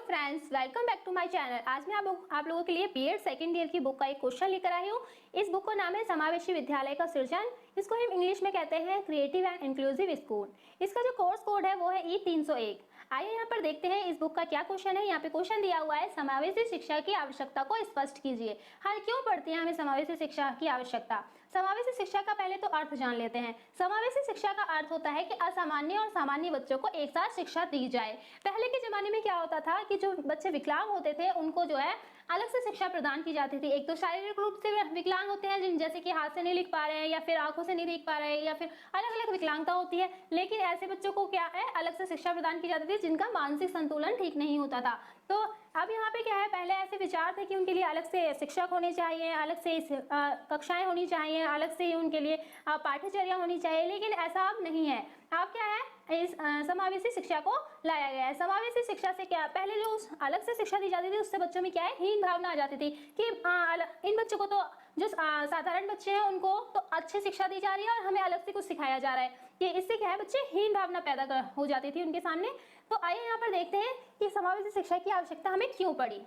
Friends, welcome back to my channel. आज मैं आप लोगों के लिए बीएड सेकंड ईयर की बुक का एक क्वेश्चन लेकर आई हूँ। इस बुक का नाम है समावेशी विद्यालय का सृजन। इसको हम इंग्लिश में कहते हैं क्रिएटिव एंड इंक्लूसिव स्कूल। इसका जो कोर्स कोड है वो है E301। आइए यहाँ पर देखते हैं इस बुक का क्या क्वेश्चन है। यहाँ पे क्वेश्चन दिया हुआ है, समावेशी शिक्षा की आवश्यकता को स्पष्ट कीजिए। हाँ, क्यों पढ़ती है हमें समावेशी शिक्षा की आवश्यकता? समावेशी शिक्षा का पहले तो अर्थ जान लेते हैं। समावेशी शिक्षा का अर्थ होता है कि असामान्य और सामान्य बच्चों को एक साथ शिक्षा दी जाए। पहले के जमाने में क्या होता था कि जो बच्चे विकलांग होते थे उनको जो है अलग से शिक्षा प्रदान की जाती थी। एक तो शारीरिक रूप से विकलांग होते हैं, जिन जैसे कि हाथ से नहीं लिख पा रहे हैं या फिर आंखों से नहीं देख पा रहे हैं या फिर अलग अलग विकलांगता होती है। लेकिन ऐसे बच्चों को क्या है, अलग से शिक्षा प्रदान की जाती थी जिनका मानसिक संतुलन ठीक नहीं होता था। तो अब यहाँ पे क्या है, पहले ऐसे विचार थे कि उनके लिए अलग से शिक्षक होने चाहिए, अलग से कक्षाएं होनी चाहिए, अलग से उनके लिए पाठ्यचर्या होनी चाहिए। लेकिन ऐसा अब नहीं है। अब क्या है, इस समावेशी शिक्षा को लाया गया है। समावेशी शिक्षा से क्या, पहले जो अलग से शिक्षा दी जाती थी उससे बच्चों में क्या है, हीन भावना आ जाती थी कि इन बच्चों को तो जो साधारण बच्चे हैं उनको तो अच्छी शिक्षा दी जा रही है और हमें अलग से कुछ सिखाया जा रहा है। कि इससे क्या है, बच्चे हीन भावना पैदा हो जाती थी उनके सामने। तो आइए यहाँ पर देखते हैं कि समावेशी शिक्षा की आवश्यकता हमें क्यों पड़ी।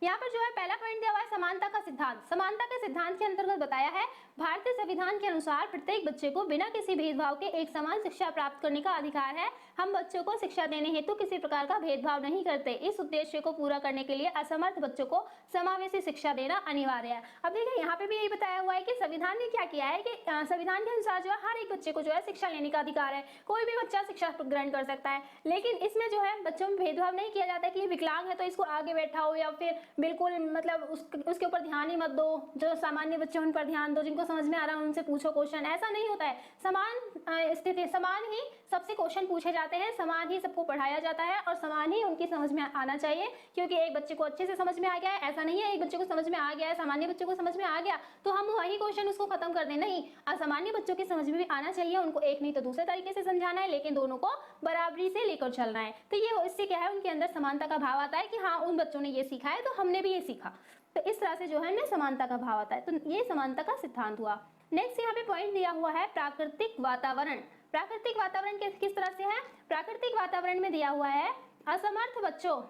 यहाँ पर जो है पहला पॉइंट दिया हुआ है, समानता का सिद्धांत। समानता के सिद्धांत के अंतर्गत बताया है, भारतीय संविधान के अनुसार प्रत्येक बच्चे को बिना किसी भेदभाव के एक समान शिक्षा प्राप्त करने का अधिकार है। हम बच्चों को शिक्षा देने हेतु किसी प्रकार का भेदभाव नहीं करते। इस उद्देश्य को पूरा करने के लिए असमर्थ बच्चों को समावेशी शिक्षा देना अनिवार्य है। अब देखिए यहाँ पे भी यही बताया हुआ है कि संविधान ने क्या किया है कि संविधान के अनुसार जो है हर एक बच्चे को जो है शिक्षा लेने का अधिकार है। कोई भी बच्चा शिक्षा ग्रहण कर सकता है। लेकिन इसमें जो है बच्चों में भेदभाव नहीं किया जाता कि ये विकलांग है तो इसको आगे बैठाओ या फिर बिल्कुल मतलब उसके ऊपर ध्यान ही मत दो। जो सामान्य बच्चे उन पर ध्यान दो, जिनको समझ में आ रहा है उनसे पूछो क्वेश्चन। ऐसा नहीं होता है। समान स्थिति, समान ही सबसे क्वेश्चन पूछे जाते हैं, समान ही सबको पढ़ाया जाता है और समान ही उनकी समझ में आना चाहिए। क्योंकि एक बच्चे को अच्छे से समझ में आ गया है, ऐसा नहीं है एक बच्चे को समझ में आ गया है, सामान्य बच्चे को समझ में आ गया तो हम वही क्वेश्चन उसको खत्म कर दें। नहीं, असामान्य बच्चों की समझ में भी आना चाहिए। उनको एक नहीं तो दूसरे तरीके से समझाना है, लेकिन दोनों को बराबरी से लेकर चलना है। तो ये इससे क्या है, उनके अंदर समानता का भाव आता है कि हाँ, उन बच्चों ने ये सीखा है तो हमने भी ये सीखा। तो इस तरह से जो है ना समानता का भाव आता है। तो ये समानता का सिद्धांत हुआ। नेक्स्ट यहाँ पे पॉइंट दिया हुआ है, प्राकृतिक वातावरण। प्राकृतिक वातावरण किस तरह से है? प्राकृतिक वातावरण में दिया हुआ है, असमर्थ बच्चों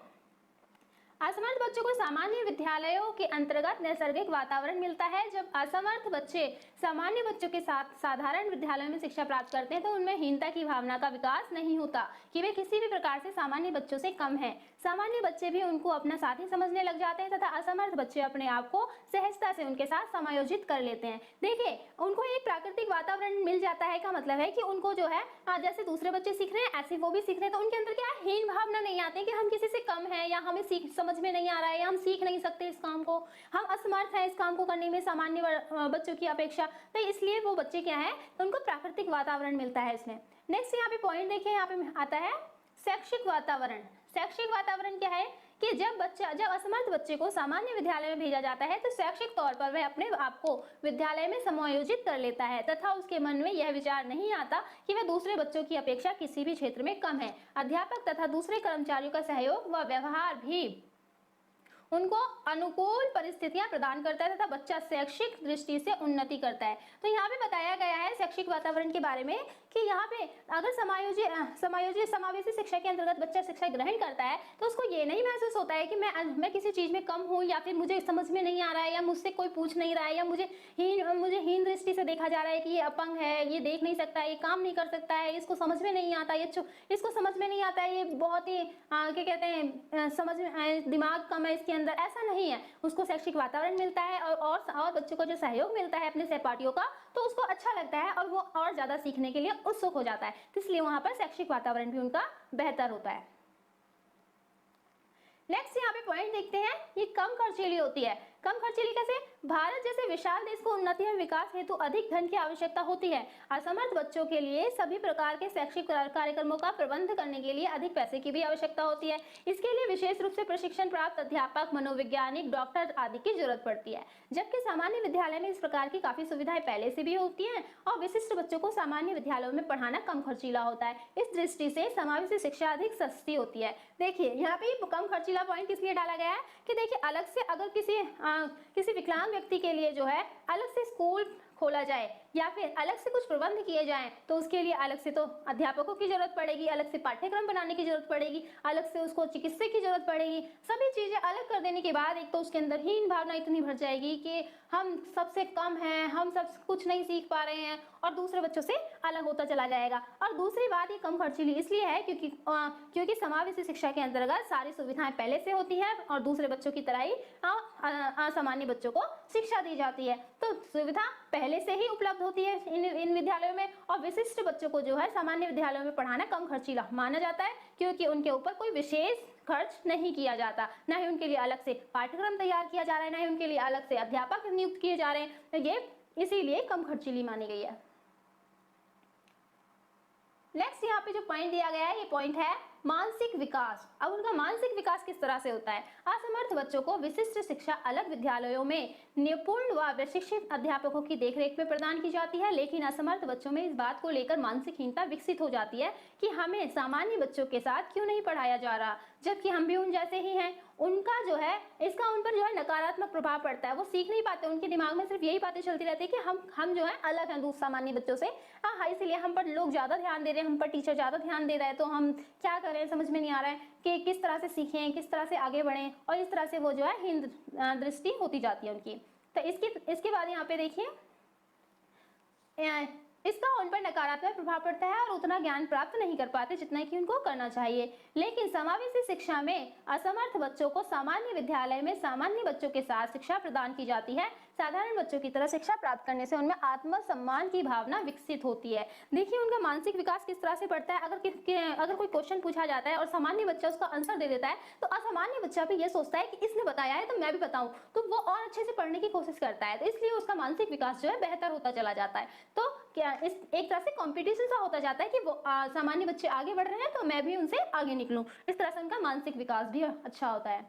को सामान्य विद्यालयों के अंतर्गत नैसर्गिक वातावरण मिलता है। जब असमर्थ बच्चे सामान्य बच्चों के साथ साधारण विद्यालयों में शिक्षा प्राप्त करते हैं तो उनमें हीनता की भावना का विकास नहीं होता कि वे किसी भी प्रकार से सामान्य बच्चों से कम हैं। सामान्य बच्चे भी उनको अपना साथी समझने लग जाते हैं तथा असमर्थ बच्चे अपने आप को सहजता से उनके साथ समायोजित कर लेते हैं। देखिए, उनको एक प्राकृतिक वातावरण मिल जाता है का मतलब है कि उनको जो है जैसे दूसरे बच्चे सीख रहे हैं ऐसे वो भी सीख रहे हैं। तो उनके अंदर क्या है, हीन भावना नहीं आती कि हम किसी से कम है या हमें समझ में नहीं आ रहा है या हम सीख नहीं सकते इस काम को, हम असमर्थ हैं इस काम को करने में सामान्य बच्चों की अपेक्षा। तो इसलिए वो बच्चे क्या है, तो उनको प्राकृतिक वातावरण मिलता है इसमें। नेक्स्ट यहाँ पे पॉइंट देखिए, यहाँ पे आता है शैक्षिक वातावरण। शैक्षिक वातावरण क्या है कि जब असमर्थ बच्चे को सामान्य विद्यालय में भेजा जाता है तो शैक्षिक तौर पर वह अपने आप को विद्यालय में समायोजित कर लेता है तथा उसके मन में यह विचार नहीं आता कि वह दूसरे बच्चों की अपेक्षा किसी भी क्षेत्र में कम है। अध्यापक तथा दूसरे कर्मचारियों का सहयोग व व्यवहार भी उनको अनुकूल परिस्थितियां प्रदान करता है तथा बच्चा शैक्षिक दृष्टि से उन्नति करता है। तो यहाँ पे बताया गया है शैक्षिक वातावरण के बारे में कि यहाँ पे अगर समावेशी शिक्षा के अंतर्गत बच्चा शिक्षा ग्रहण करता है तो उसको ये नहीं महसूस होता है कि मैं किसी चीज में कम हूँ या फिर मुझे समझ में नहीं आ रहा है या मुझसे कोई पूछ नहीं रहा है या मुझे हीन दृष्टि से देखा जा रहा है कि ये अपंग है, ये देख नहीं सकता है, ये काम नहीं कर सकता है, इसको समझ में नहीं आता, इसको समझ में नहीं आता है, ये बहुत ही क्या कहते हैं, समझ में दिमाग कम है इसके अंदर। ऐसा नहीं है। उसको शैक्षिक वातावरण मिलता है और बच्चों को जो सहयोग मिलता है अपने सहपाठियों का तो उसको अच्छा लगता है और वो और ज्यादा सीखने के लिए उत्सुक हो जाता है। तो इसलिए वहां पर शैक्षिक वातावरण भी उनका बेहतर होता है। नेक्स्ट यहाँ पे पॉइंट देखते हैं, ये कम खर्चीली होती है। कम खर्चीली कैसे? भारत जैसे विशाल देश को उन्नति और विकास हेतु अधिक धन की आवश्यकता होती है। असमर्थ बच्चों के लिए सभी प्रकार के शैक्षिक कार्यक्रमों का प्रबंध करने के लिए अधिक पैसे की भी आवश्यकता होती है। इसके लिए विशेष रूप से प्रशिक्षण प्राप्त अध्यापक, मनोवैज्ञानिक, डॉक्टर आदि की जरूरत पड़ती है। जबकि सामान्य विद्यालय में इस प्रकार की काफी सुविधाएं पहले से भी होती है और विशिष्ट बच्चों को सामान्य विद्यालयों में पढ़ाना कम खर्चीला होता है। इस दृष्टि से समावेशी शिक्षा अधिक सस्ती होती है। देखिए यहाँ पे कम खर्चीला पॉइंट किस लिए डाला गया है कि देखिए, अलग से अगर किसी विकलांग व्यक्ति के लिए जो है अलग से स्कूल खोला जाए या फिर अलग से कुछ प्रबंध किए जाएं, तो उसके लिए अलग से तो अध्यापकों की जरूरत पड़ेगी, अलग से पाठ्यक्रम बनाने की जरूरत पड़ेगी, अलग से उसको चिकित्सक की जरूरत पड़ेगी। सभी चीजें अलग कर देने के बाद एक तो उसके अंदर हीन भावना इतनी भर जाएगी कि हम सबसे कम हैं, हम सब कुछ नहीं सीख पा रहे हैं, और दूसरे बच्चों से अलग होता चला जाएगा। और दूसरी बात, ये कम खर्चीली इसलिए है क्योंकि समावेशी शिक्षा के अंतर्गत सारी सुविधाएं पहले से होती है और दूसरे बच्चों की तरह ही असामान्य बच्चों को शिक्षा दी जाती है। तो सुविधा पहले से ही उपलब्ध होती है इन विद्यालयों में, और विशिष्ट बच्चों को जो है सामान्य विद्यालयों में पढ़ाना कम खर्चीला माना जाता है, क्योंकि उनके ऊपर कोई विशेष खर्च नहीं किया जाता, ना ही उनके लिए अलग से पाठ्यक्रम तैयार किया जा रहा है, ना ही उनके लिए अलग से अध्यापक नियुक्त किए जा रहे हैं। तो ये इसीलिए कम खर्चीली मानी गई है। नेक्स्ट यहाँ पे जो पॉइंट दिया गया है, ये पॉइंट है मानसिक विकास। अब उनका मानसिक विकास किस तरह से होता है? असमर्थ बच्चों को विशिष्ट शिक्षा अलग विद्यालयों में निपुण व प्रशिक्षित अध्यापकों की देखरेख में प्रदान की जाती है, लेकिन असमर्थ बच्चों में इस बात को लेकर मानसिकहीनता विकसित हो जाती है कि हमें सामान्य बच्चों के साथ क्यों नहीं पढ़ाया जा रहा, जबकि हम भी उन जैसे ही हैं। उनका जो है इसका उन पर जो है नकारात्मक प्रभाव पड़ता है, वो सीख नहीं पाते, उनके दिमाग में सिर्फ यही बातें चलती रहती है कि हम जो है अलग हैं दूसरे सामान्य बच्चों से। हाँ, इसलिए हम पर लोग ज्यादा ध्यान दे रहे हैं, हम पर टीचर ज्यादा ध्यान दे रहा है, तो हम क्या करें समझ में नहीं आ रहा है कि किस तरह से सीखें, किस तरह से आगे बढ़ें, और इस तरह से वो जो है हीन दृष्टि होती जाती है उनकी। तो इसके बाद यहाँ पे देखिए, इसका उन पर नकारात्मक प्रभाव पड़ता है और उतना ज्ञान प्राप्त नहीं कर पाते जितना कि उनको करना चाहिए। लेकिन समावेशी शिक्षा में असमर्थ बच्चों को सामान्य विद्यालय में सामान्य बच्चों के साथ शिक्षा प्रदान की जाती है। साधारण बच्चों की तरह शिक्षा प्राप्त करने से उनमें आत्मसम्मान की भावना विकसित होती है। देखिए उनका मानसिक विकास किस तरह से बढ़ता है। अगर कोई क्वेश्चन पूछा जाता है और सामान्य बच्चा उसका आंसर दे देता है, तो असामान्य बच्चा भी ये सोचता है कि इसने बताया है तो मैं भी बताऊं, तो वो और अच्छे से पढ़ने की कोशिश करता है, तो इसलिए उसका मानसिक विकास जो है बेहतर होता चला जाता है। तो क्या इस एक तरह से कंपटीशन सा होता जाता है कि वो सामान्य बच्चे आगे बढ़ रहे हैं तो मैं भी उनसे आगे निकलूं। इस तरह से उनका मानसिक विकास भी अच्छा होता है।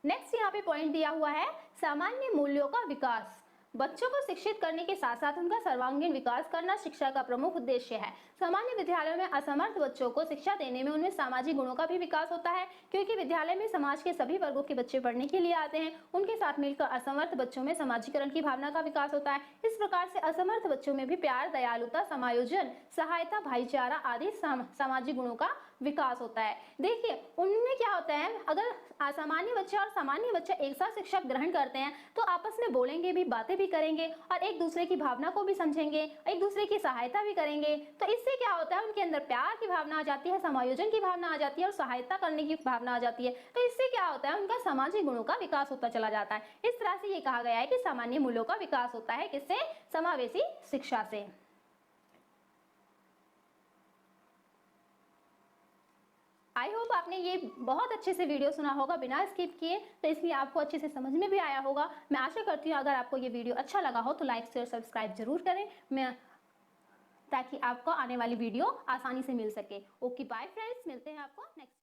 नेक्स्ट यहाँ पे पॉइंट दिया हुआ है सामान्य मूल्यों का विकास। बच्चों को शिक्षित करने के साथ साथ उनका सर्वांगीण विकास करना शिक्षा का प्रमुख उद्देश्य है। सामान्य विद्यालयों में असमर्थ बच्चों को शिक्षा देने में उनमें सामाजिक गुणों का भी विकास होता है, क्योंकि विद्यालय में समाज के सभी वर्गों के बच्चे पढ़ने के लिए आते हैं। उनके साथ मिलकर असमर्थ बच्चों में समाजीकरण की भावना का विकास होता है। इस प्रकार से असमर्थ बच्चों में भी प्यार, दयालुता, समायोजन, सहायता, भाईचारा आदि सामाजिक गुणों का विकास होता है। देखिए उनमें क्या होता है, अगर असामान्य बच्चा और सामान्य बच्चा एक साथ शिक्षा ग्रहण करते हैं तो आपस में बोलेंगे भी, बातें भी करेंगे और एक दूसरे की भावना को भी समझेंगे, एक दूसरे की सहायता भी करेंगे। तो इससे क्या होता है, उनके अंदर प्यार की भावना आ जाती है, समायोजन की भावना आ जाती है और सहायता करने की भावना आ जाती है। तो इससे क्या होता है, उनका सामाजिक गुणों का विकास होता चला जाता है। इस तरह से ये कहा गया है कि सामान्य मूल्यों का विकास होता है किससे? समावेशी शिक्षा से। आई होप आपने ये बहुत अच्छे से वीडियो सुना होगा बिना स्किप किए, तो इसलिए आपको अच्छे से समझ में भी आया होगा। मैं आशा करती हूँ अगर आपको ये वीडियो अच्छा लगा हो तो लाइक शेयर सब्सक्राइब जरूर करें, ताकि आपको आने वाली वीडियो आसानी से मिल सके। ओके बाय फ्रेंड्स, मिलते हैं आपको नेक्स्ट